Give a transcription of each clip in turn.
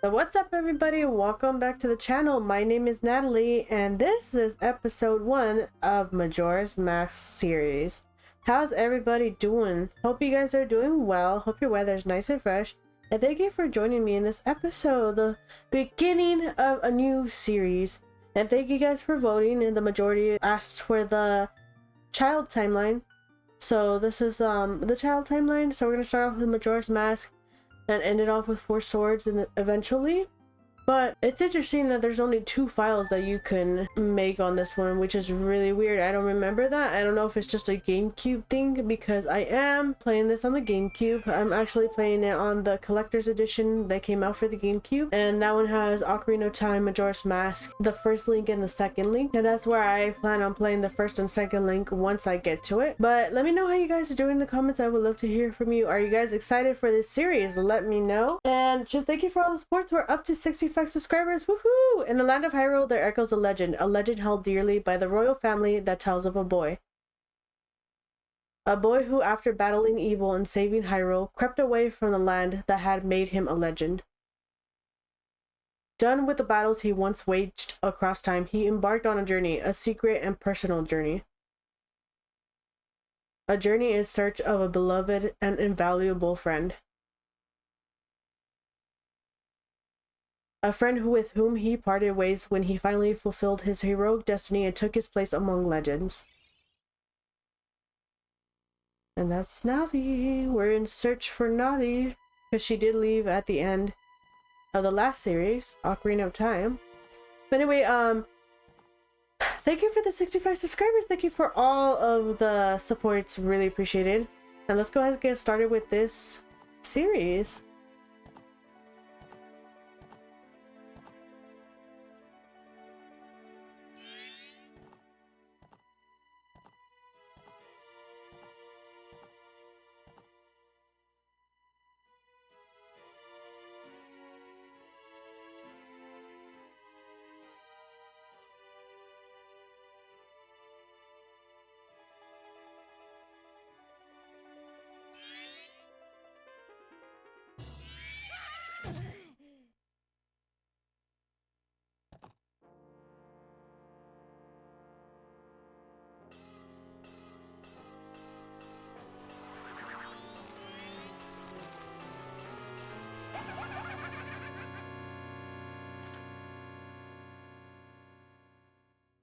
So what's up everybody, welcome back to the channel. My name is Natalie and this is episode 1 of Majora's Mask series. How's everybody doing? Hope you guys are doing well. Hope your weather's nice and fresh. And thank you for joining me in this episode, the beginning of a new series. And thank you guys for voting, and the majority asked for the child timeline. So this is the child timeline. So we're gonna start off with Majora's Mask and ended off with 4 swords and eventually. But it's interesting that there's only 2 files that you can make on this one, which is really weird. I don't remember that. I don't know if it's just a GameCube thing, because I am playing this on the GameCube. I'm actually playing it on the collector's edition that came out for the GameCube, and that one has Ocarina of Time, Majora's Mask, the first link and the second link, and that's where I plan on playing the first and second link once I get to it. But let me know how you guys are doing in the comments. I would love to hear from you. Are you guys excited for this series? Let me know. And just thank you for all the support. We're up to 65 subscribers. Woohoo! In the land of Hyrule there echoes a legend held dearly by the royal family that tells of a boy who, after battling evil and saving Hyrule, crept away from the land that had made him a legend. Done with the battles he once waged across time, he embarked on a journey, a secret and personal journey. A journey in search of a beloved and invaluable friend. A friend with whom he parted ways when he finally fulfilled his heroic destiny and took his place among legends. And that's Navi. We're in search for Navi, because she did leave at the end of the last series, Ocarina of Time. But anyway, thank you for the 65 subscribers. Thank you for all of the supports. Really appreciated. And let's go ahead and get started with this series.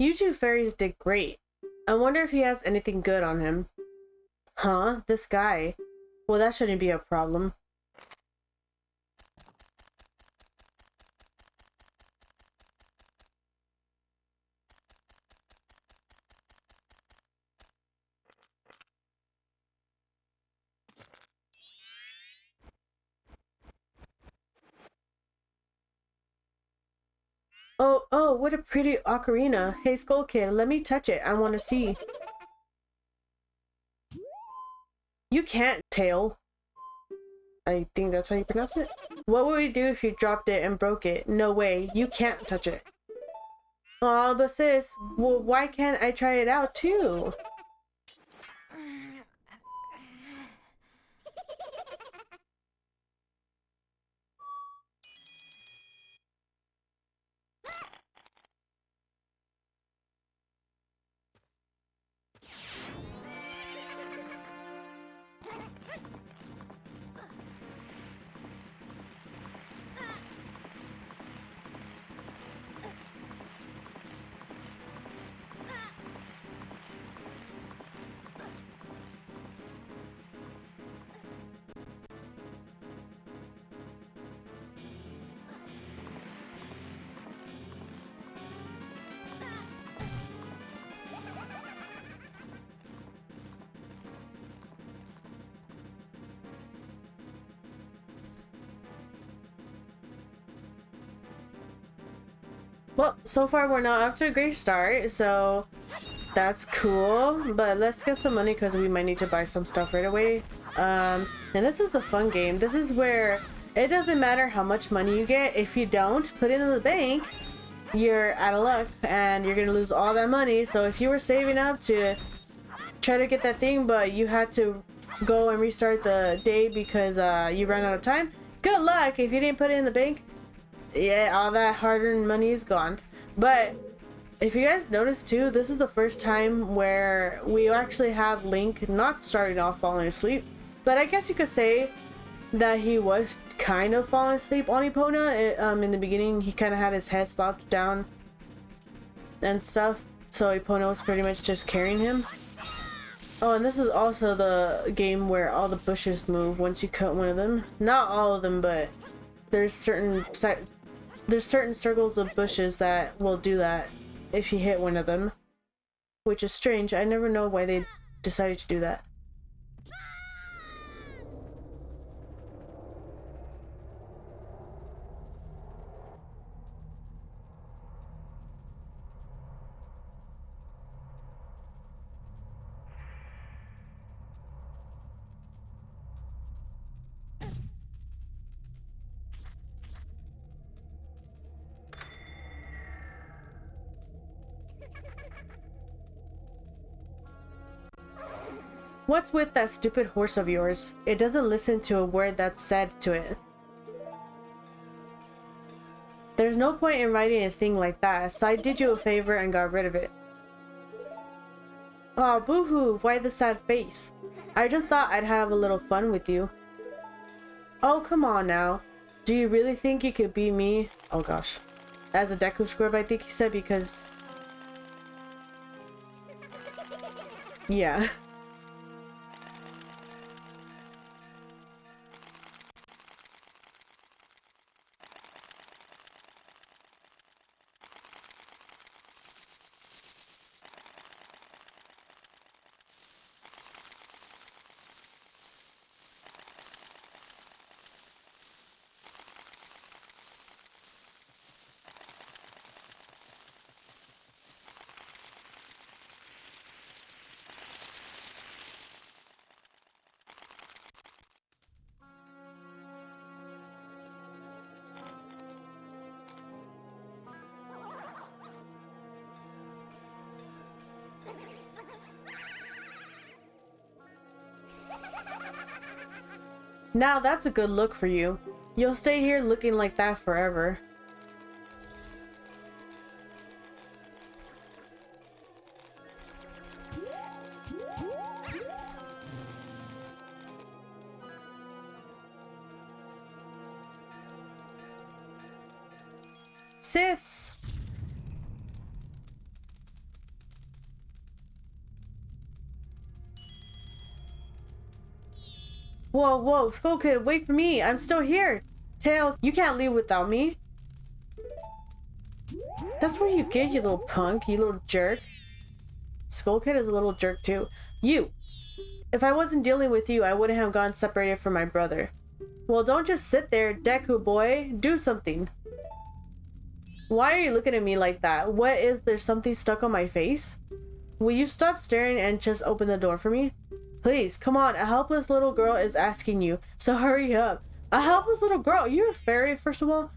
You two fairies did great. I wonder if he has anything good on him. Huh? This guy? Well, that shouldn't be a problem. Oh, what a pretty ocarina. Hey, Skull Kid, let me touch it. I want to see. You can't, Tail. I think that's how you pronounce it. What would we do if you dropped it and broke it? No way. You can't touch it. Aw, but sis, well, why can't I try it out too? Well, so far we're not off to a great start, so that's cool. But let's get some money because we might need to buy some stuff right away. And this is the fun game. This is where it doesn't matter how much money you get. If you don't put it in the bank, you're out of luck and you're gonna lose all that money. So if you were saving up to try to get that thing, but you had to go and restart the day because you ran out of time, good luck. If you didn't put it in the bank, yeah, all that hard-earned money is gone. But if you guys notice too, this is the first time where we actually have Link not starting off falling asleep, but I guess you could say that he was kind of falling asleep on Epona. In the beginning, he kind of had his head slapped down and stuff, so Epona was pretty much just carrying him. Oh, and this is also the game where all the bushes move once you cut one of them. Not all of them, but there's certain circles of bushes that will do that if you hit one of them, which is strange. I never know why they decided to do that. What's with that stupid horse of yours? It doesn't listen to a word that's said to it. There's no point in riding a thing like that, so I did you a favor and got rid of it. Aw, boo-hoo, why the sad face? I just thought I'd have a little fun with you. Oh, come on now. Do you really think you could beat me? Oh gosh. As a Deku Scrub, I think he said, because... yeah. Now that's a good look for you. You'll stay here looking like that forever. Siths! Whoa, whoa, Skull Kid, wait for me. I'm still here. Tail, you can't leave without me. That's what you get, you little punk, you little jerk. Skull Kid is a little jerk too. You! If I wasn't dealing with you, I wouldn't have gone separated from my brother. Well, don't just sit there, Deku boy. Do something. Why are you looking at me like that? What is there something stuck on my face? Will you stop staring and just open the door for me? Please, come on. A helpless little girl is asking you, so hurry up. A helpless little girl? You're a fairy, first of all?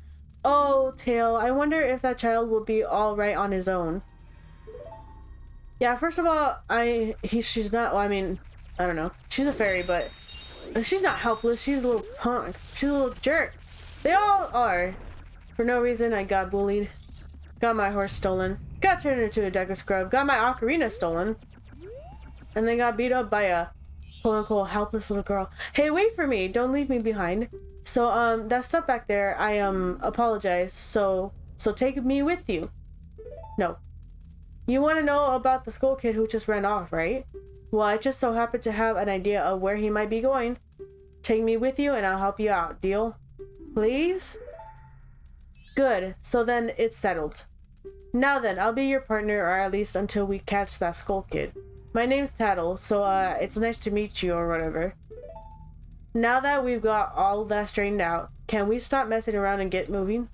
Oh, Tail, I wonder if that child will be all right on his own. Yeah, first of all, she's not, well, I mean, I don't know. She's a fairy, but she's not helpless. She's a little punk. She's a little jerk. They all are. For no reason, I got bullied. Got my horse stolen. Got turned into a Deku scrub. Got my ocarina stolen. And then got beat up by a quote-unquote helpless little girl. Hey, wait for me. Don't leave me behind. So, that stuff back there, I, apologize. So take me with you. No. You want to know about the Skull Kid who just ran off, right? Well, I just so happen to have an idea of where he might be going. Take me with you and I'll help you out. Deal? Please? Good. So then it's settled. Now then, I'll be your partner, or at least until we catch that Skull Kid. My name's Tattle, so it's nice to meet you or whatever. Now that we've got all that straightened out, can we stop messing around and get moving?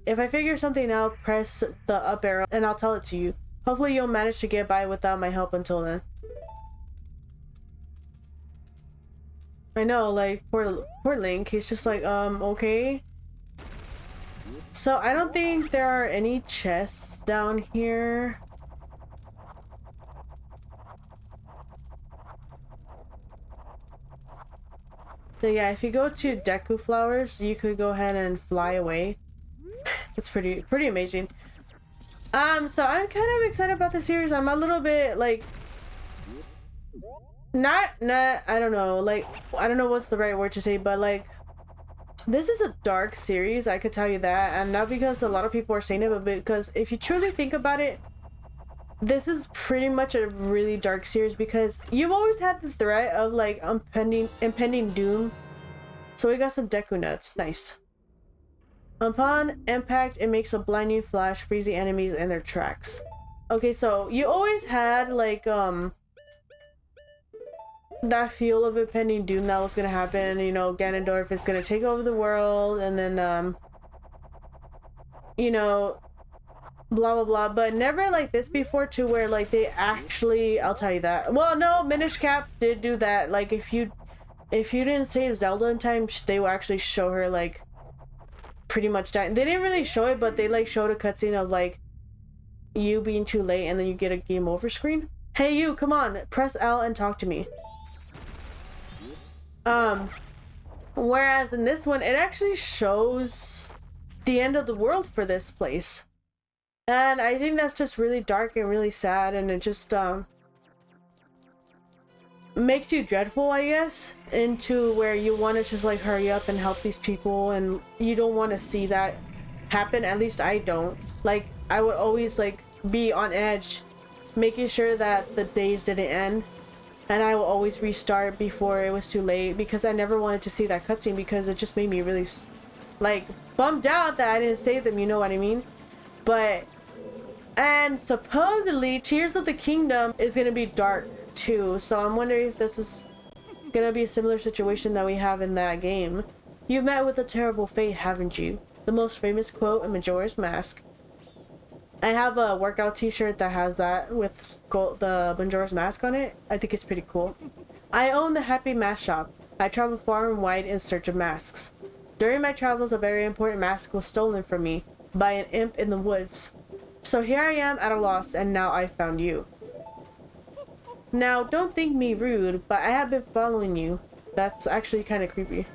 If I figure something out, press the up arrow and I'll tell it to you. Hopefully you'll manage to get by without my help until then. I know, like, poor Link, he's just like, okay. So, I don't think there are any chests down here. So yeah, if you go to Deku Flowers, you could go ahead and fly away. It's pretty amazing. So I'm kind of excited about the series. I'm a little bit, like, not, I don't know, like, I don't know what's the right word to say, but like, this is a dark series, I could tell you that, and not because a lot of people are saying it, but because if you truly think about it, this is pretty much a really dark series because you've always had the threat of like impending doom. So we got some Deku nuts, nice. Upon impact, it makes a blinding flash, freezing enemies in their tracks. Okay, so you always had like that feel of impending doom that was gonna happen. You know, Ganondorf is gonna take over the world, and then you know, blah blah blah. But never like this before, to where like they actually, I'll tell you that. Well, no, Minish Cap did do that. Like if you didn't save Zelda in time, they will actually show her like pretty much dying. They didn't really show it, but they like showed a cutscene of like you being too late, and then you get a game over screen. Hey you, come on, press L and talk to me. Whereas in this one, it actually shows the end of the world for this place. And I think that's just really dark and really sad, and it just makes you dreadful, I guess, into where you want to just like hurry up and help these people, and you don't want to see that happen. At least I don't. Like, I would always like be on edge, making sure that the days didn't end, and I will always restart before it was too late, because I never wanted to see that cutscene, because it just made me really like bummed out that I didn't save them, you know what I mean? But, and supposedly Tears of the Kingdom is gonna be dark too, so I'm wondering if this is gonna be a similar situation that we have in that game. You've met with a terrible fate, haven't you? The most famous quote in Majora's Mask. I have a workout t-shirt that has that with the Majora's Mask on it. I think it's pretty cool. I own the Happy Mask Shop. I travel far and wide in search of masks. During my travels, a very important mask was stolen from me by an imp in the woods. So here I am at a loss, and now I found you. Now, don't think me rude, but I have been following you. That's actually kind of creepy.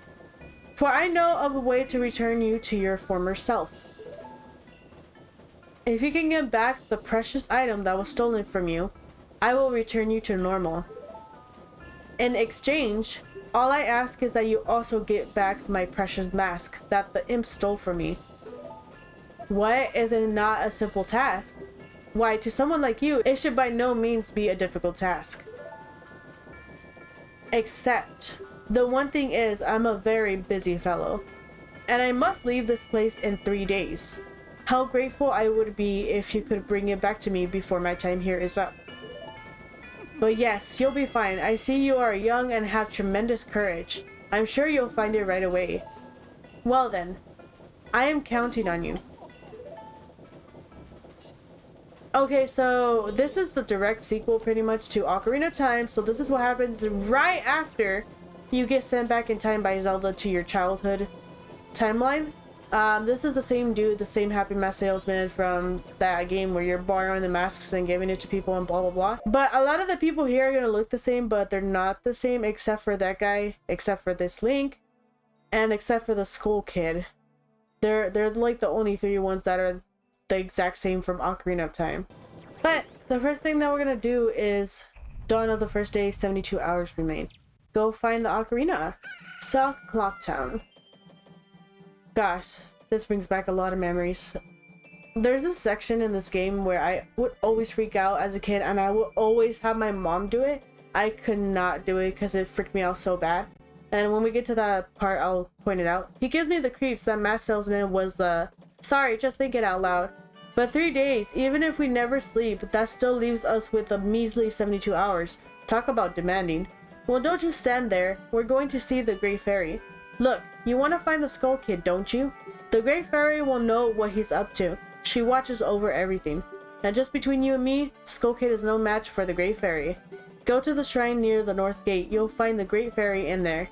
For I know of a way to return you to your former self. If you can get back the precious item that was stolen from you, I will return you to normal. In exchange, all I ask is that you also get back my precious mask that the imp stole from me. What, is it not a simple task? Why, to someone like you, it should by no means be a difficult task. Except, The one thing is, I'm a very busy fellow, and I must leave this place in 3 days. How grateful I would be if you could bring it back to me before my time here is up. But yes, you'll be fine. I see you are young and have tremendous courage. I'm sure you'll find it right away. Well then, I am counting on you. Okay, so this is the direct sequel pretty much to Ocarina of Time. So this is what happens right after you get sent back in time by Zelda to your childhood timeline. This is the same dude, the same Happy Mask salesman from that game where you're borrowing the masks and giving it to people and blah blah blah. But a lot of the people here are gonna look the same, but they're not the same, except for that guy, except for this Link, and except for the Skull Kid. They're like the only 3 ones that are the exact same from Ocarina of Time. But the first thing that we're gonna do is dawn of the first day, 72 hours remain. Go find the ocarina. South Clocktown. Gosh, this brings back a lot of memories. There's a section in this game where I would always freak out as a kid, and I would always have my mom do it. I could not do it because it freaked me out so bad. And when we get to that part, I'll point it out. He gives me the creeps that Mask Salesman was the... Sorry, just think it out loud. But 3 days, even if we never sleep, that still leaves us with a measly 72 hours. Talk about demanding. Well, don't just stand there. We're going to see the Great Fairy. Look, you want to find the Skull Kid, don't you? The Great Fairy will know what he's up to. She watches over everything. And just between you and me, Skull Kid is no match for the Great Fairy. Go to the shrine near the North Gate. You'll find the Great Fairy in there.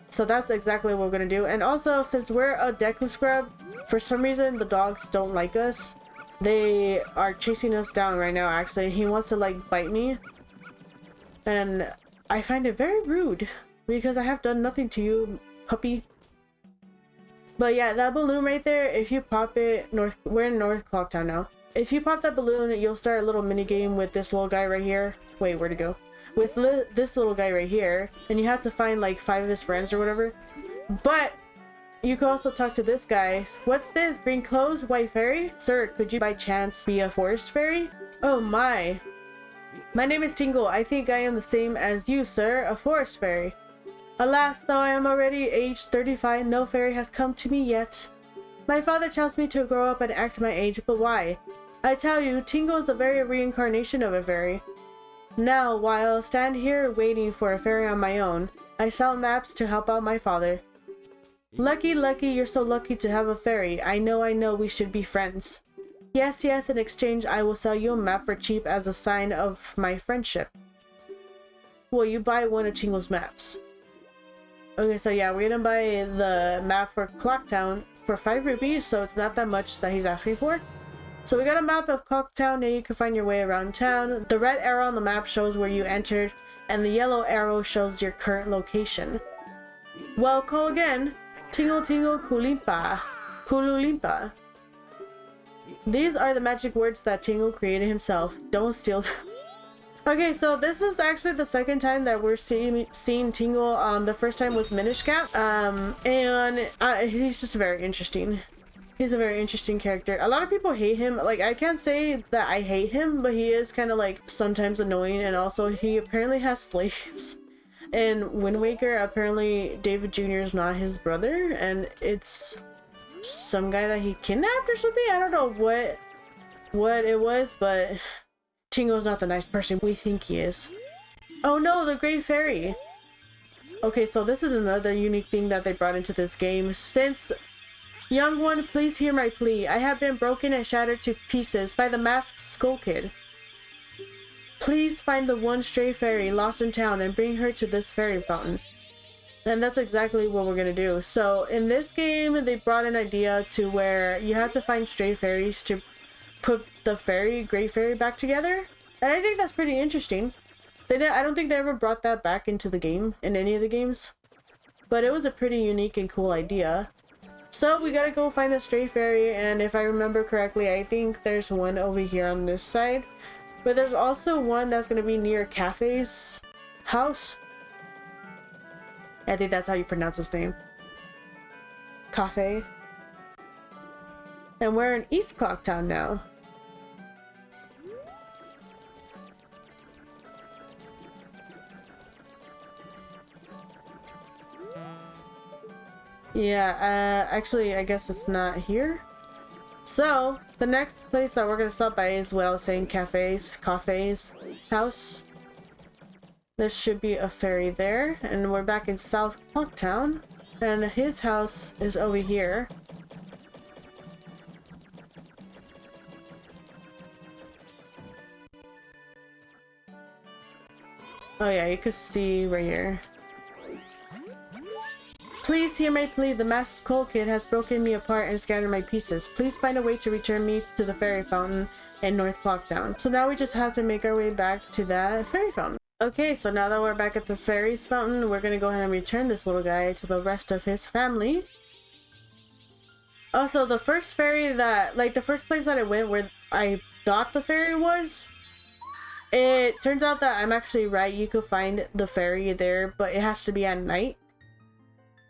So that's exactly what we're going to do. And also, since we're a Deku Scrub, for some reason the dogs don't like us. They are chasing us down right now, actually. He wants to like bite me. And I find it very rude because I have done nothing to you, puppy. But yeah, that balloon right there, if you pop it, we're in North Clocktown now. If you pop that balloon, you'll start a little mini game with this little guy right here. Wait, where'd it go? With this little guy right here, and you have to find like 5 of his friends or whatever. But you can also talk to this guy. What's this? Green clothes? White fairy? Sir, could you by chance be a forest fairy? Oh my. My name is Tingle. I think I am the same as you, sir, a forest fairy. Alas, though I am already aged 35, no fairy has come to me yet. My father tells me to grow up and act my age, but why? I tell you, Tingle is the very reincarnation of a fairy. Now, while I stand here waiting for a fairy on my own, I sell maps to help out my father. Lucky, you're so lucky to have a fairy. I know, we should be friends. Yes, in exchange I will sell you a map for cheap as a sign of my friendship. Will you buy one of Tingle's maps? Okay, so yeah, we're gonna buy the map for Clocktown for 5 rupees, so it's not that much that he's asking for. So we got a map of Clocktown, and you can find your way around town. The red arrow on the map shows where you entered, and the yellow arrow shows your current location. Well, call again. Tingle Kulimpa. Kululimpa. These are the magic words that Tingle created himself. Don't steal them. Okay, so this is actually the second time that we're seeing Tingle. The first time was Minish Cap. And he's just very interesting. He's a very interesting character. A lot of people hate him. Like, I can't say that I hate him, but he is kind of like sometimes annoying, and also he apparently has slaves. In Wind Waker, apparently David Jr. is not his brother, and it's some guy that he kidnapped or something. I don't know what it was, but Tingle's not the nice person we think he is. Oh no, the Great Fairy. Okay, so this is another unique thing that they brought into this game. Since young one, please hear my plea. I have been broken and shattered to pieces by the masked Skull Kid. Please find the one stray fairy lost in town and bring her to this fairy fountain. And that's exactly what we're gonna do. So in this game, they brought an idea to where you have to find stray fairies to put the Great Fairy back together. And I think that's pretty interesting. I don't think they ever brought that back into the game, in any of the games. But it was a pretty unique and cool idea. So we gotta go find the stray fairy, and if I remember correctly, I think there's one over here on this side. But there's also one that's gonna be near Cafe's house. I think that's how you pronounce his name. Cafe. And we're in East Clocktown now. Yeah, actually, I guess it's not here. So, the next place that we're gonna stop by is what I was saying, cafes, house. There should be a ferry there, and we're back in South Clocktown, and his house is over here. Oh yeah, you can see right here. Please hear my plea. The masked skull kid has broken me apart and scattered my pieces. Please find a way to return me to the fairy fountain in North Clocktown. So now we just have to make our way back to that fairy fountain. Okay, so now that we're back at the fairy's fountain, we're gonna go ahead and return this little guy to the rest of his family. Also, the first fairy that, like the first place that I went where I thought the fairy was, it turns out that I'm actually right. You could find the fairy there, but it has to be at night.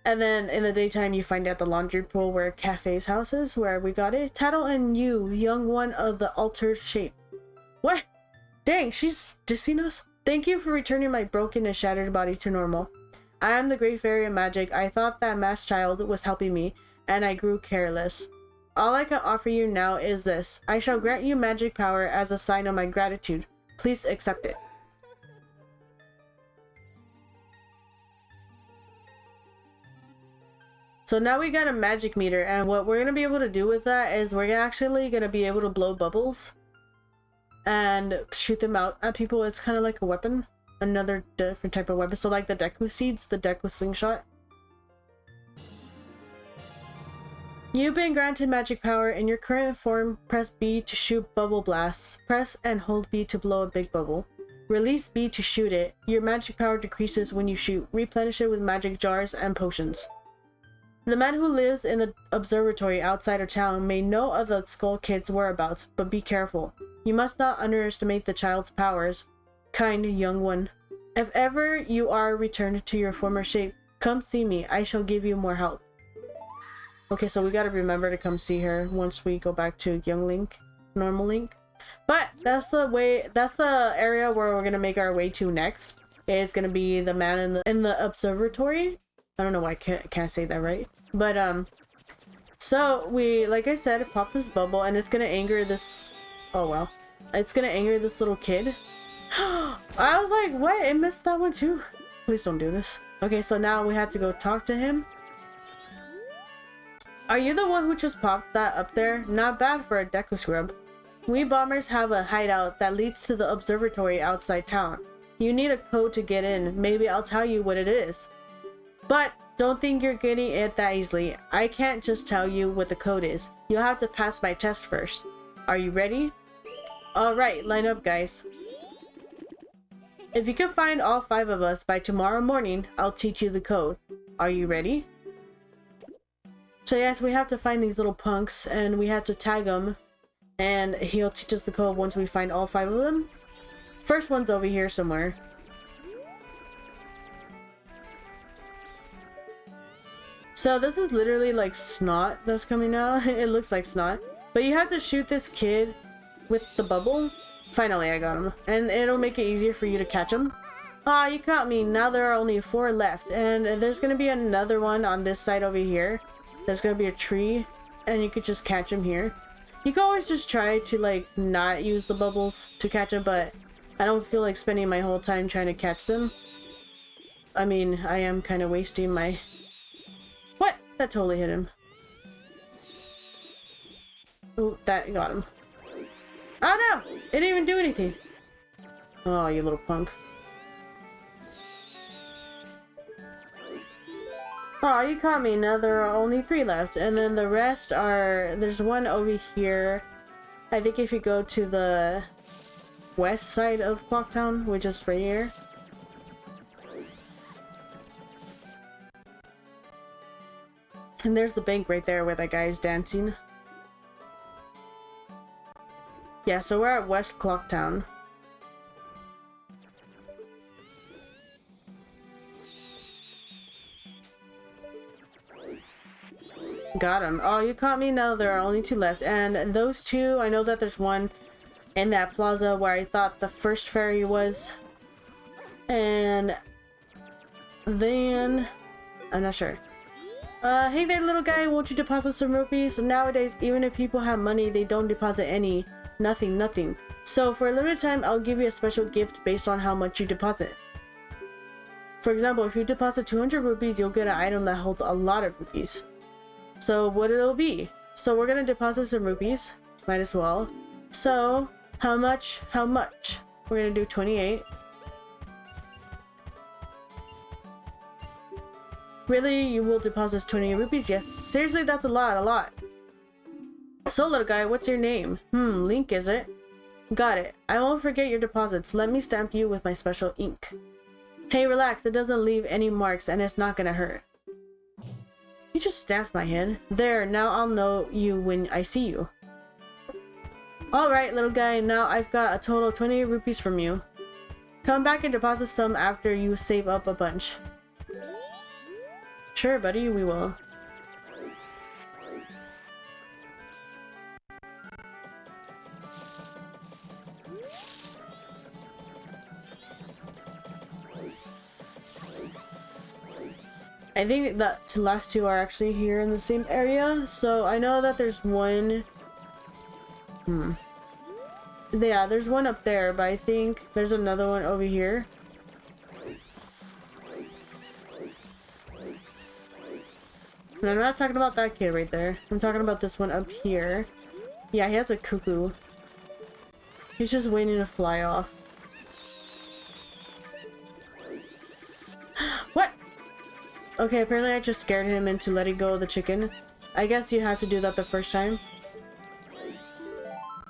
And then in the daytime, you find out the laundry pool where Cafe's house is, where we got it. Tattle and you, young one of the altered shape. What? Dang, she's dissing us? Thank you for returning my broken and shattered body to normal. I am the great fairy of magic. I thought that masked child was helping me, and I grew careless. All I can offer you now is this. I shall grant you magic power as a sign of my gratitude. Please accept it. So now we got a magic meter, and what we're going to be able to do with that is we're actually going to be able to blow bubbles and shoot them out at people. It's kind of like a weapon, another different type of weapon. So like the Deku seeds, the Deku slingshot. You've been granted magic power. In your current form, press B to shoot bubble blasts. Press and hold B to blow a big bubble. Release B to shoot it. Your magic power decreases when you shoot. Replenish it with magic jars and potions. The man who lives in the observatory outside of town may know of the Skull Kid's whereabouts, but be careful. You must not underestimate the child's powers. Kind young one. If ever you are returned to your former shape, come see me. I shall give you more help. Okay, so we gotta remember to come see her once we go back to young Link, normal Link. But that's the area where we're gonna make our way to next. It's gonna be the man in the observatory. I don't know why I can't say that right. But, so we, like I said, pop this bubble and it's gonna anger this, oh wow. It's gonna anger this little kid. I was like, what? It missed that one too? Please don't do this. Okay, so now we have to go talk to him. Are you the one who just popped that up there? Not bad for a Deku scrub. We bombers have a hideout that leads to the observatory outside town. You need a code to get in. Maybe I'll tell you what it is. But don't think you're getting it that easily. I can't just tell you what the code is. You'll have to pass my test first. Are you ready? Alright, line up guys. If you can find all 5 of us by tomorrow morning, I'll teach you the code. Are you ready? So yes, we have to find these little punks and we have to tag them. And he'll teach us the code once we find all 5 of them. First one's over here somewhere. So this is literally like snot that's coming out. It looks like snot. But you have to shoot this kid with the bubble. Finally, I got him. And it'll make it easier for you to catch him. Ah, you caught me. Now there are only 4 left. And there's going to be another one on this side over here. There's going to be a tree. And you could just catch him here. You can always just try to like not use the bubbles to catch him. But I don't feel like spending my whole time trying to catch them. I mean, I am kind of wasting my... What? That totally hit him. Oh, that got him. Oh no! It didn't even do anything. Oh, you little punk. Oh, you caught me. Now there are only 3 left. And then the rest are... There's one over here. I think if you go to the west side of Clocktown, which is right here. And there's the bank right there where that guy is dancing. Yeah, so we're at West Clocktown. Got him. Oh, you caught me. Now there are only 2 left. And those 2, I know that there's one in that plaza where I thought the first fairy was. And then... I'm not sure. Hey there, little guy, won't you deposit some rupees? Nowadays, even if people have money, they don't deposit any. Nothing. So for a limited time, I'll give you a special gift based on how much you deposit. For example, if you deposit 200 rupees, you'll get an item that holds a lot of rupees. So what it'll be? So we're gonna deposit some rupees. Might as well. So, how much? We're gonna do 28. Really? You will deposit 28 rupees? Yes. Seriously, that's a lot. So, little guy, what's your name? Link, is it? Got it. I won't forget your deposits. Let me stamp you with my special ink. Hey, relax. It doesn't leave any marks and it's not gonna hurt. You just stamped my head. There, now I'll know you when I see you. Alright, little guy, now I've got a total of 28 rupees from you. Come back and deposit some after you save up a bunch. Sure, buddy, we will. I think that the last two are actually here in the same area, so I know that there's one. Yeah, there's one up there, but I think there's another one over here. And I'm not talking about that kid right there. I'm talking about this one up here. Yeah, he has a cuckoo. He's just waiting to fly off. What? Okay, apparently I just scared him into letting go of the chicken. I guess you have to do that the first time.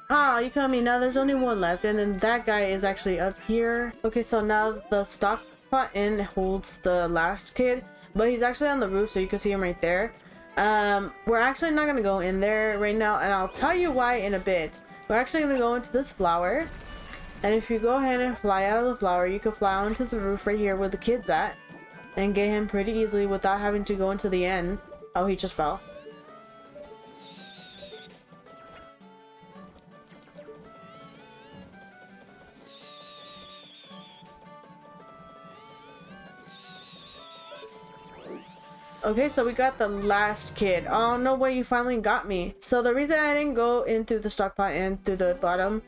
Ah, you caught me. Now there's only one left, and then that guy is actually up here. Okay, so now the stock pot in holds the last kid, but he's actually on the roof, so you can see him right there. We're actually not gonna go in there right now, and I'll tell you why in a bit. We're actually gonna go into this flower, and if you go ahead and fly out of the flower, you can fly onto the roof right here where the kid's at, and get him pretty easily without having to go into the end. Oh, he just fell. Okay, so we got the last kid. Oh, no way, you finally got me. So the reason I didn't go in through the stock pot and through the bottom,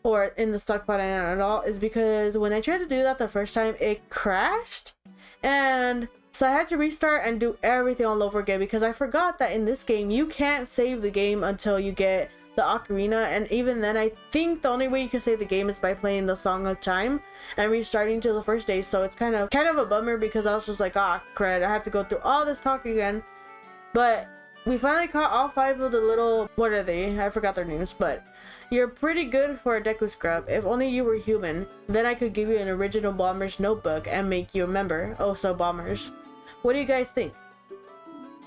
or in the stock pot and at all, is because when I tried to do that the first time, it crashed. And so I had to restart and do everything all over again, because I forgot that in this game, you can't save the game until you get the ocarina, and even then I think the only way you can save the game is by playing the Song of Time and restarting to the first day. So it's kind of a bummer, because I was just like, ah, crud, I had to go through all this talk again. But we finally caught all 5 of the little, what are they? I forgot their names, but you're pretty good for a Deku Scrub. If only you were human, then I could give you an original Bomber's notebook and make you a member. Oh, so Bombers. What do you guys think?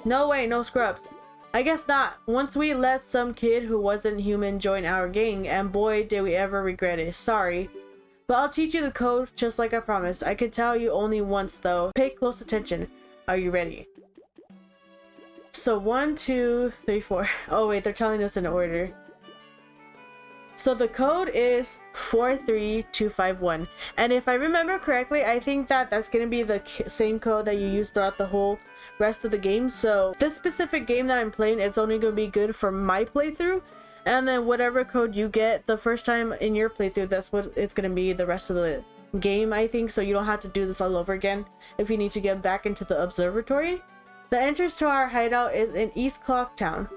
No way, no scrubs. I guess not. Once we let some kid who wasn't human join our gang, and boy did we ever regret it. Sorry. But I'll teach you the code just like I promised. I could tell you only once though. Pay close attention. Are you ready? So 1, 2, 3, 4. Oh wait, they're telling us in order. So the code is 43251. And if I remember correctly, I think that that's going to be the same code that you use throughout the whole rest of the game. So this specific game that I'm playing, it's only going to be good for my playthrough. And then whatever code you get the first time in your playthrough, that's what it's going to be the rest of the game, I think. So you don't have to do this all over again if you need to get back into the observatory. The entrance to our hideout is in East Clock Town.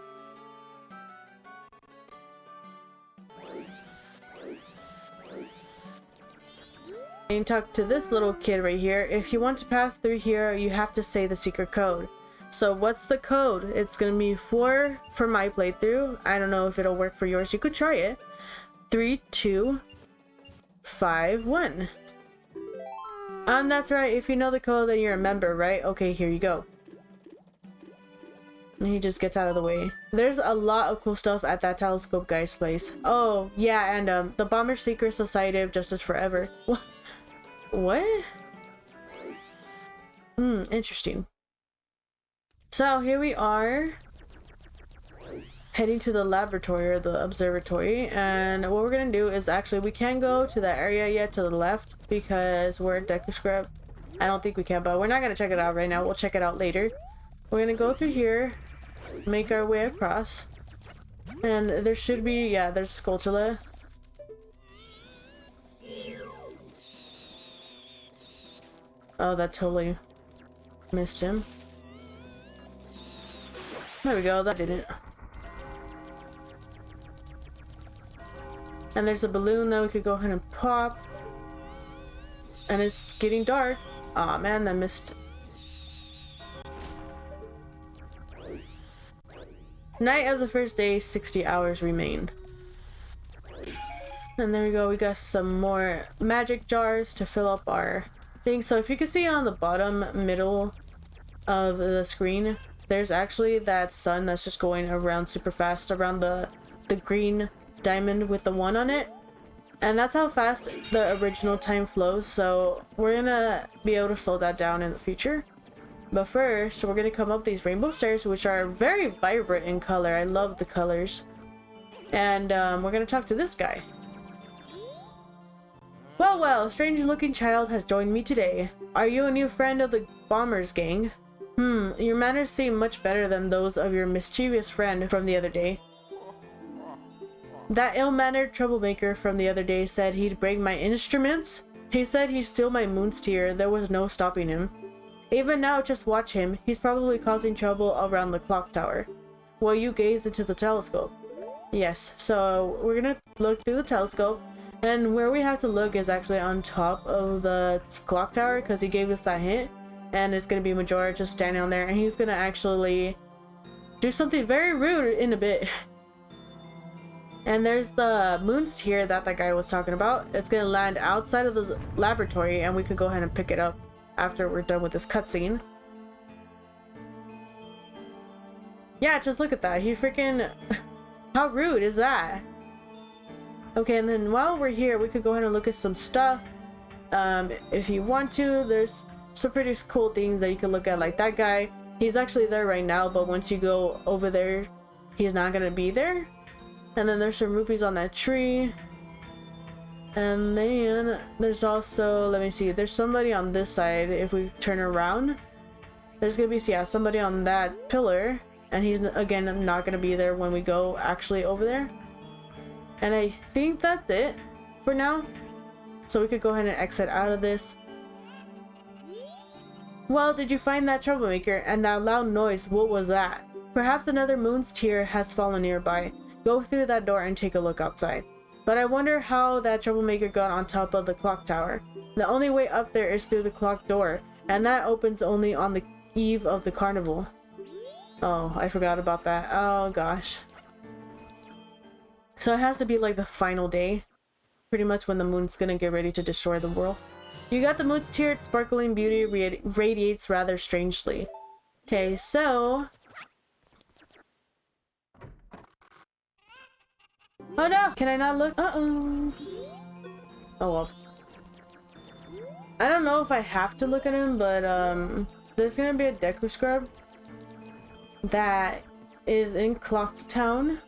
And talk to this little kid right here. If you want to pass through here, you have to say the secret code. So what's the code? It's gonna be 4 for my playthrough. I don't know if it'll work for yours. You could try it. 3251. That's right. If you know the code, then you're a member, right? Okay, here you go. And he just gets out of the way. There's a lot of cool stuff at that telescope guy's place. Oh yeah, and the Bomber Secret Society of Justice Forever. What? Interesting. So here we are, heading to the laboratory or the observatory, and what we're gonna do is actually, we can't go to that area yet to the left because we're in Deku Scrub. I don't think we can, but we're not gonna check it out right now. We'll check it out later. We're gonna go through here, make our way across. And there should be, yeah, there's Skulltula. Oh, that totally missed him. There we go, that didn't. And there's a balloon that we could go ahead and pop. And it's getting dark. Aw, man, I missed. Night of the first day, 60 hours remain. And there we go, we got some more magic jars to fill up our thing. So if you can see on the bottom middle of the screen, there's actually that sun that's just going around super fast around the green diamond with the 1 on it. And that's how fast the original time flows, so we're gonna be able to slow that down in the future. But first, we're gonna come up these rainbow stairs, which are very vibrant in color. I love the colors. And we're gonna talk to this guy. Well, well, a strange-looking child has joined me today. Are you a new friend of the Bombers gang? Your manners seem much better than those of your mischievous friend from the other day. That ill-mannered troublemaker from the other day said he'd break my instruments. He said he'd steal my moon's tear. There was no stopping him. Even now, just watch him. He's probably causing trouble around the clock tower. While you gaze into the telescope. Yes, so we're gonna look through the telescope. And where we have to look is actually on top of the clock tower, because he gave us that hint. And it's gonna be Majora just standing on there, and he's gonna actually do something very rude in a bit. And there's the moon's tear that guy was talking about. It's gonna land outside of the laboratory, and we can go ahead and pick it up after we're done with this cutscene. Yeah, just look at that. He freaking... How rude is that? Okay, and then while we're here, we could go ahead and look at some stuff. If you want to, there's some pretty cool things that you can look at, like that guy. He's actually there right now, but once you go over there, he's not gonna be there. And then there's some rupees on that tree. And then there's also, let me see, there's somebody on this side. If we turn around, there's gonna be, yeah, somebody on that pillar. And he's, again, not gonna be there when we go actually over there. And I think that's it for now. So we could go ahead and exit out of this. Well, did you find that troublemaker and that loud noise? What was that? Perhaps another moon's tear has fallen nearby. Go through that door and take a look outside. But I wonder how that troublemaker got on top of the clock tower. The only way up there is through the clock door, and that opens only on the eve of the carnival. Oh, I forgot about that. Oh gosh. So it has to be like the final day, pretty much when the moon's gonna get ready to destroy the world. You got the moon's tear, its sparkling beauty radiates rather strangely. Okay, so... Oh no! Can I not look? Uh-oh. Oh well. I don't know if I have to look at him, but there's gonna be a Deku Scrub that is in Clocked Town,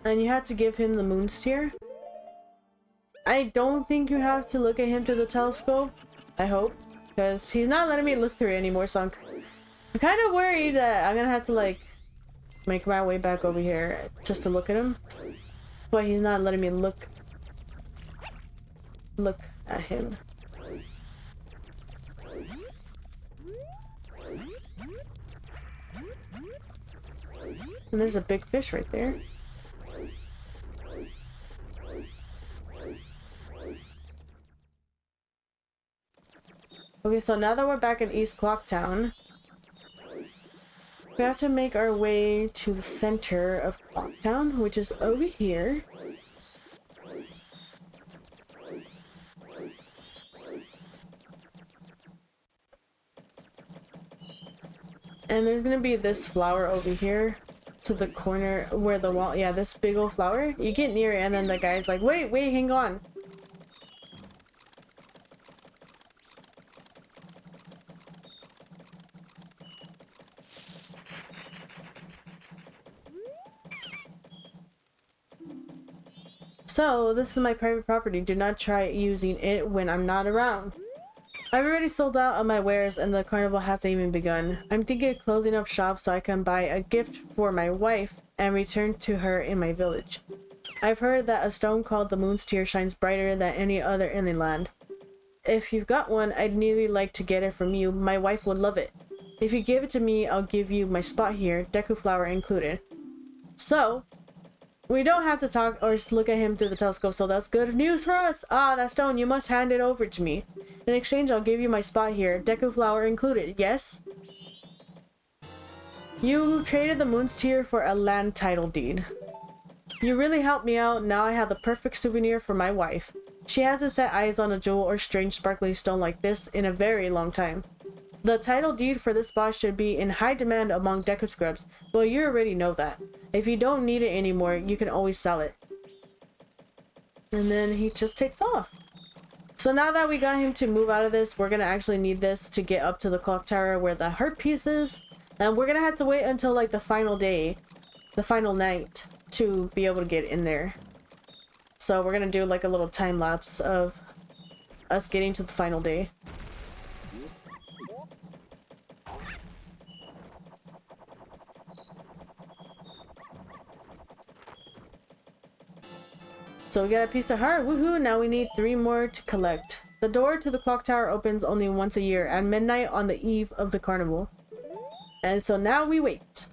and you have to give him the moon's tear. I don't think you have to look at him through the telescope. I hope, because he's not letting me look through it anymore, so I'm kind of worried that I'm gonna have to like make my way back over here just to look at him. But he's not letting me look at him. And there's a big fish right there. Okay, so now that we're back in East Clock Town, we have to make our way to the center of Clock Town, which is over here. And there's gonna be this flower over here to the corner where the wall, yeah, this big old flower. You get near it and then the guy's like, wait, hang on. So, this is my private property. Do not try using it when I'm not around. I've already sold out of my wares and the carnival hasn't even begun. I'm thinking of closing up shop so I can buy a gift for my wife and return to her in my village. I've heard that a stone called the Moon's Tear shines brighter than any other in the land. If you've got one, I'd really like to get it from you. My wife would love it. If you give it to me, I'll give you my spot here, Deku Flower included. So, we don't have to talk or just look at him through the telescope, so that's good news for us. Ah, that stone, you must hand it over to me. In exchange, I'll give you my spot here, Deku Flower included, yes? You traded the Moon's Tear for a land title deed. You really helped me out. Now I have the perfect souvenir for my wife. She hasn't set eyes on a jewel or strange sparkly stone like this in a very long time. The title deed for this spot should be in high demand among Deku Scrubs, but you already know that. If you don't need it anymore, you can always sell it. And then he just takes off. So now that we got him to move out of this, we're gonna actually need this to get up to the clock tower where the heart piece is. And we're gonna have to wait until like the final day, the final night, to be able to get in there. So we're gonna do like a little time lapse of us getting to the final day. So we got a piece of heart, woohoo! Now we need 3 more to collect. The door to the clock tower opens only once a year, at midnight on the eve of the carnival. And so now we wait.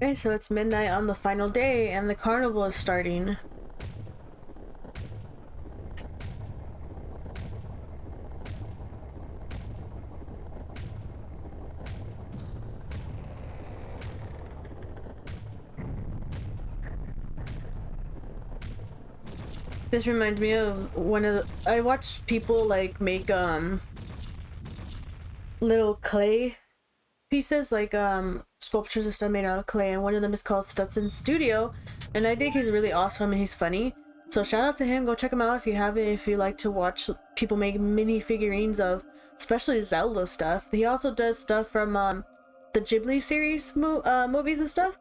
Okay, so it's midnight on the final day and the carnival is starting. This reminds me of one of the, I watched people like make little clay pieces, like sculptures and stuff made out of clay, and one of them is called Stutson Studio, and I think he's really awesome and he's funny. So shout out to him, go check him out if you haven't, if you like to watch people make mini figurines of especially Zelda stuff. He also does stuff from the Ghibli series movies and stuff.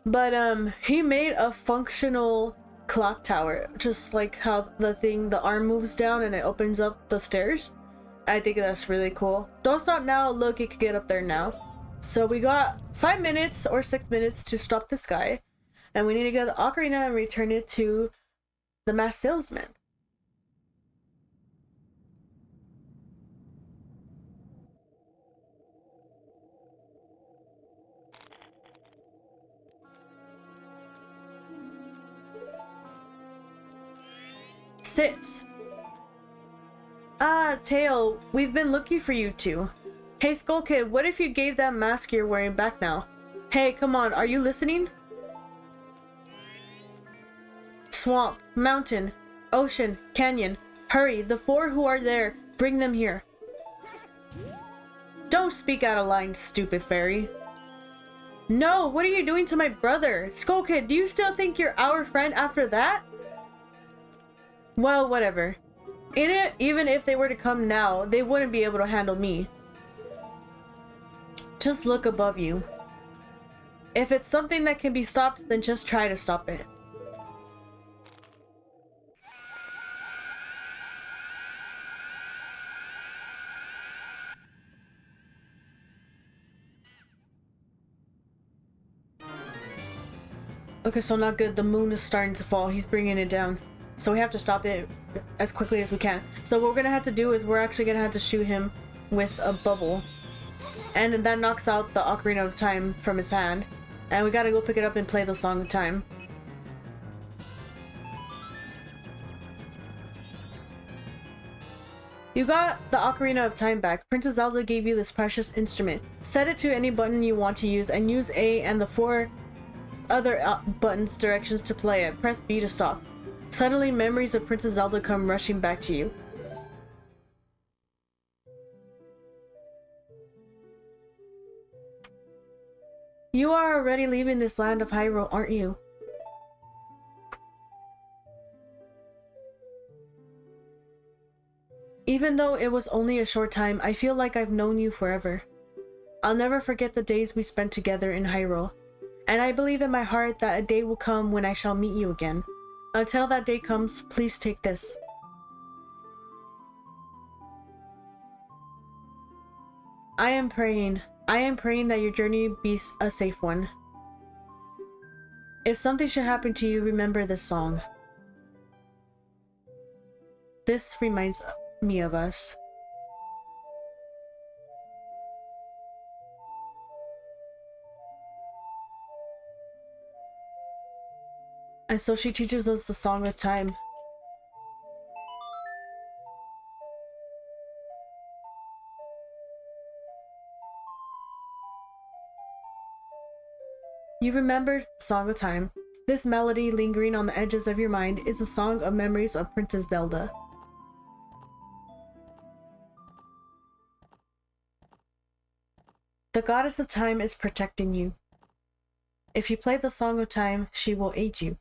But he made a functional clock tower, just like how the arm moves down and it opens up the stairs. I think that's really cool. Don't stop now, look, you can get up there now. So we got 5 minutes or 6 minutes to stop this guy, and we need to get the ocarina and return it to the masked salesman. Sis. Ah, Tail, we've been looking for you two. Hey, Skull Kid, what if you gave that mask you're wearing back now? Hey, come on, are you listening? Swamp, mountain, ocean, canyon. Hurry, the four who are there, bring them here. Don't speak out of line, stupid fairy. No, what are you doing to my brother? Skull Kid, do you still think you're our friend after that? Well, whatever. Even if they were to come now, they wouldn't be able to handle me. Just look above you. If it's something that can be stopped, then just try to stop it. Okay, so not good. The moon is starting to fall. He's bringing it down. So we have to stop it as quickly as we can. So what we're gonna have to do is we're actually gonna have to shoot him with a bubble. And that knocks out the Ocarina of Time from his hand. And we gotta go pick it up and play the Song of Time. You got the Ocarina of Time back. Princess Zelda gave you this precious instrument. Set it to any button you want to use and use A and the 4 other buttons directions to play it. Press B to stop. Suddenly, memories of Princess Zelda come rushing back to you. You are already leaving this land of Hyrule, aren't you? Even though it was only a short time, I feel like I've known you forever. I'll never forget the days we spent together in Hyrule. And I believe in my heart that a day will come when I shall meet you again. Until that day comes, please take this. I am praying that your journey be a safe one. If something should happen to you, remember this song. This reminds me of us. And so she teaches us the Song of Time. You remembered the Song of Time. This melody lingering on the edges of your mind is a song of memories of Princess Zelda. The goddess of time is protecting you. If you play the Song of Time, she will aid you.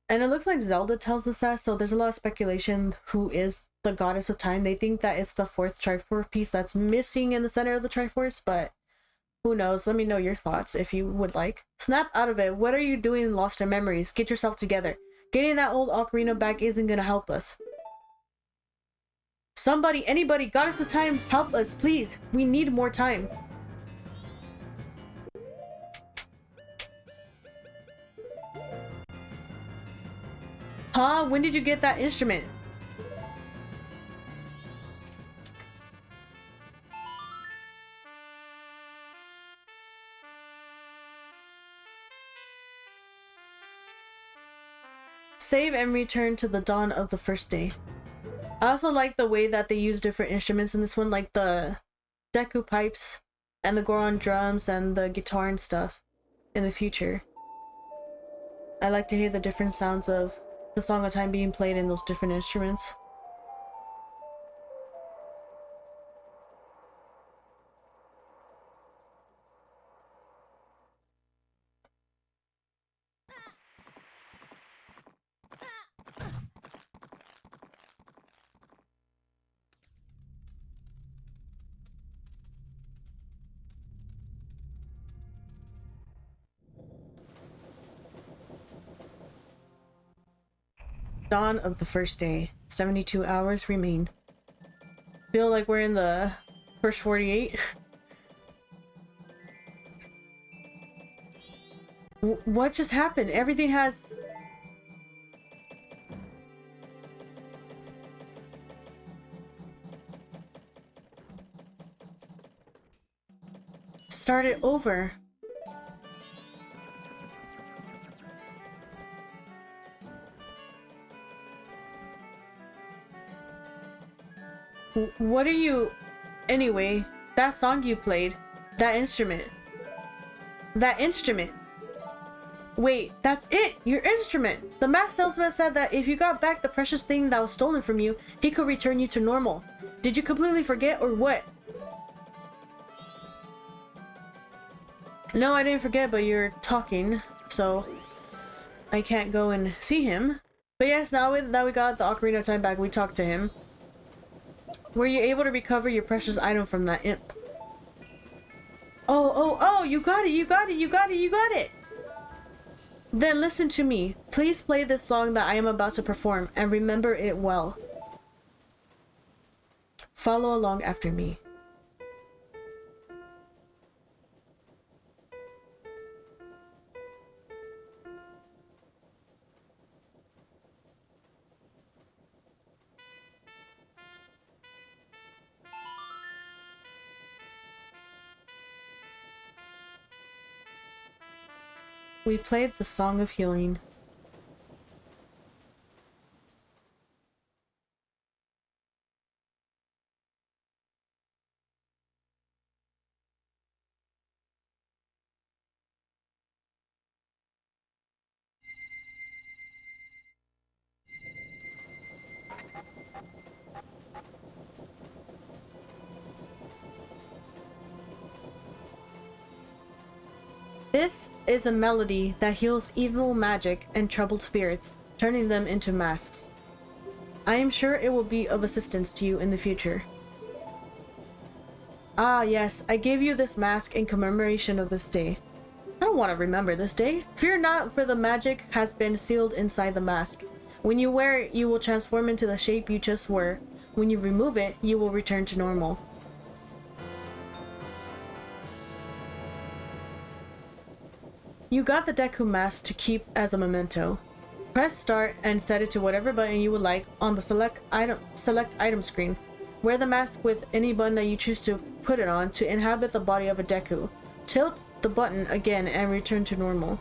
And it looks like Zelda tells us that, so there's a lot of speculation who is the goddess of time. They think that it's the 4th Triforce piece that's missing in the center of the Triforce, but who knows? Let me know your thoughts if you would like. Snap out of it. What are you doing lost in memories? Get yourself together. Getting that old ocarina back isn't gonna help us. Somebody, anybody, goddess of time, help us, please. We need more time. Huh? When did you get that instrument? Save and return to the dawn of the first day. I also like the way that they use different instruments in this one, like the Deku pipes and the Goron drums and the guitar and stuff in the future. I like to hear the different sounds of the Song of Time being played in those different instruments. Dawn of the first day. 72 hours remain. Feel like we're in the first 48. What just happened? Everything has... Start it over. What are you... Anyway, that song you played, that instrument. That instrument. Wait, that's it! Your instrument! The mask salesman said that if you got back the precious thing that was stolen from you, he could return you to normal. Did you completely forget or what? No, I didn't forget, but you're talking, so I can't go and see him. But yes, now that we got the Ocarina of Time back, we talked to him. Were you able to recover your precious item from that imp? Oh, you got it, you got it, you got it, you got it! Then listen to me. Please play this song that I am about to perform, and remember it well. Follow along after me. We played the Song of Healing. This is a melody that heals evil magic and troubled spirits, turning them into masks. I am sure it will be of assistance to you in the future. Ah, yes, I gave you this mask in commemoration of this day. I don't want to remember this day. Fear not, for the magic has been sealed inside the mask. When you wear it, you will transform into the shape you just were. When you remove it, you will return to normal. You got the Deku mask to keep as a memento. Press start and set it to whatever button you would like on the select item screen. Wear the mask with any button that you choose to put it on to inhabit the body of a Deku. Tilt the button again and return to normal.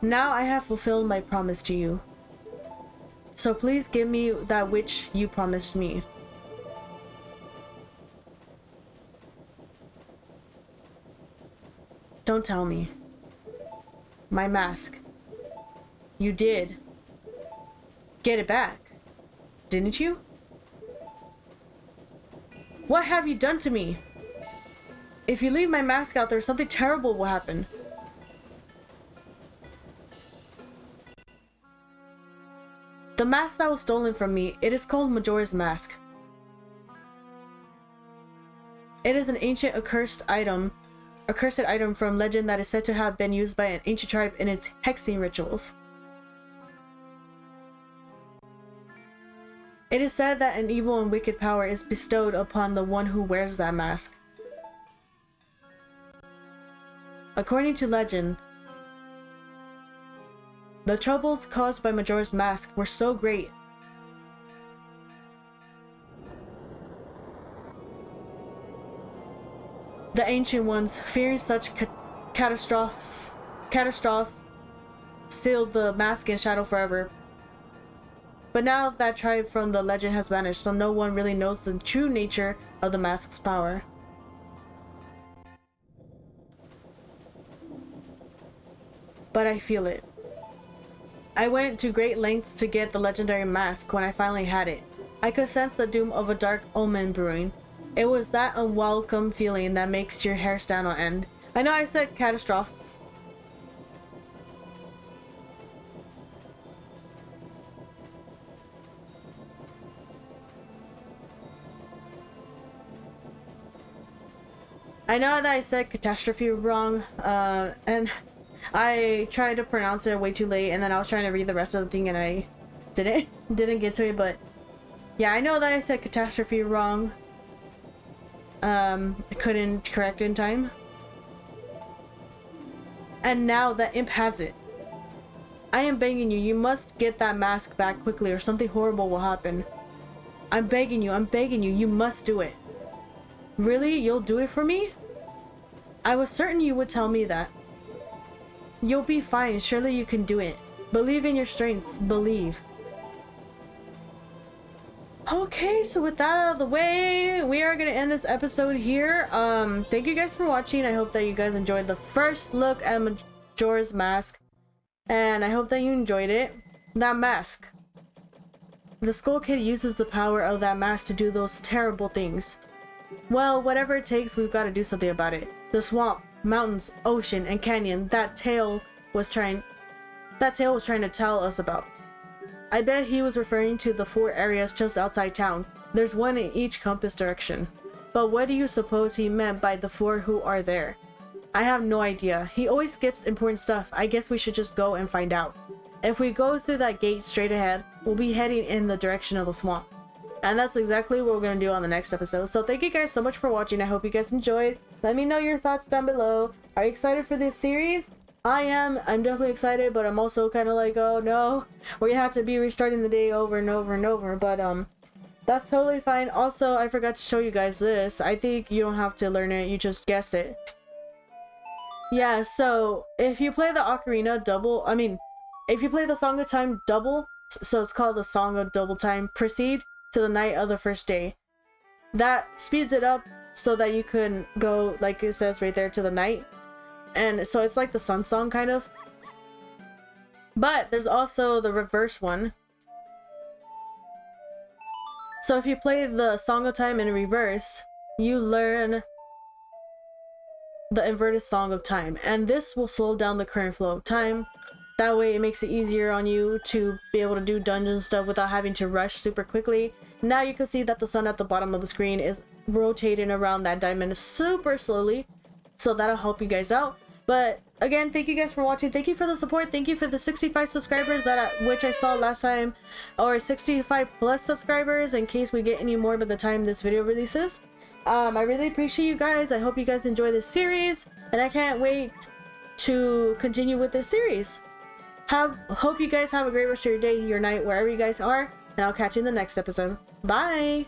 Now I have fulfilled my promise to you. So please give me that which you promised me. Don't tell me. My mask. You did. Get it back. Didn't you? What have you done to me? If you leave my mask out there, something terrible will happen. The mask that was stolen from me, it is called Majora's Mask. It is an ancient accursed item from legend that is said to have been used by an ancient tribe in its hexing rituals. It is said that an evil and wicked power is bestowed upon the one who wears that mask. According to legend, the troubles caused by Majora's Mask were so great the Ancient Ones, fearing such catastrophe, sealed the mask in shadow forever. But now that tribe from the legend has vanished, so no one really knows the true nature of the mask's power. But I feel it. I went to great lengths to get the legendary mask. When I finally had it, I could sense the doom of a dark omen brewing. It was that unwelcome feeling that makes your hair stand on end. I know I said catastrophe. I know that I said catastrophe wrong, and I tried to pronounce it way too late, and then I was trying to read the rest of the thing and I didn't get to it, but yeah, I know that I said catastrophe wrong. I couldn't correct it in time. And now that imp has it. I am begging you, you must get that mask back quickly or something horrible will happen. I'm begging you, you must do it. Really? You'll do it for me? I was certain you would tell me that. You'll be fine, surely you can do it. Believe in your strengths, believe. Okay, so with that out of the way, we are gonna end this episode here. Thank you guys for watching. I hope that you guys enjoyed the first look at Majora's Mask, and I hope that you enjoyed it. That mask. The Skull Kid uses the power of that mask to do those terrible things. Well, whatever it takes, we've got to do something about it. The swamp, mountains, ocean, and canyon that tail was trying to tell us about. I bet he was referring to the 4 areas just outside town. There's one in each compass direction. But what do you suppose he meant by the 4 who are there? I have no idea. He always skips important stuff. I guess we should just go and find out. If we go through that gate straight ahead, we'll be heading in the direction of the swamp. And that's exactly what we're going to do on the next episode. So thank you guys so much for watching. I hope you guys enjoyed. Let me know your thoughts down below. Are you excited for this series? I am. I'm definitely excited, but I'm also kind of like, oh no, we're gonna have to be restarting the day over and over and over. But that's totally fine. Also, I forgot to show you guys this. I think you don't have to learn it. You just guess it. Yeah, so if you play the ocarina double, if you play the Song of Time double, so it's called the Song of Double Time, proceed to the night of the first day. That speeds it up so that you can go, like it says right there, to the night. And so it's like the Sun Song kind of. But there's also the reverse one. So if you play the Song of Time in reverse, you learn the inverted Song of Time, and this will slow down the current flow of time. That way it makes it easier on you to be able to do dungeon stuff without having to rush super quickly. Now you can see that the sun at the bottom of the screen is rotating around that diamond super slowly, so that'll help you guys out. But again, thank you guys for watching. Thank you for the support. Thank you for the 65 subscribers which I saw last time, or 65 plus subscribers in case we get any more by the time this video releases. I really appreciate you guys. I hope you guys enjoy this series, and I can't wait to continue with this series. Hope you guys have a great rest of your day, your night, wherever you guys are, and I'll catch you in the next episode. Bye!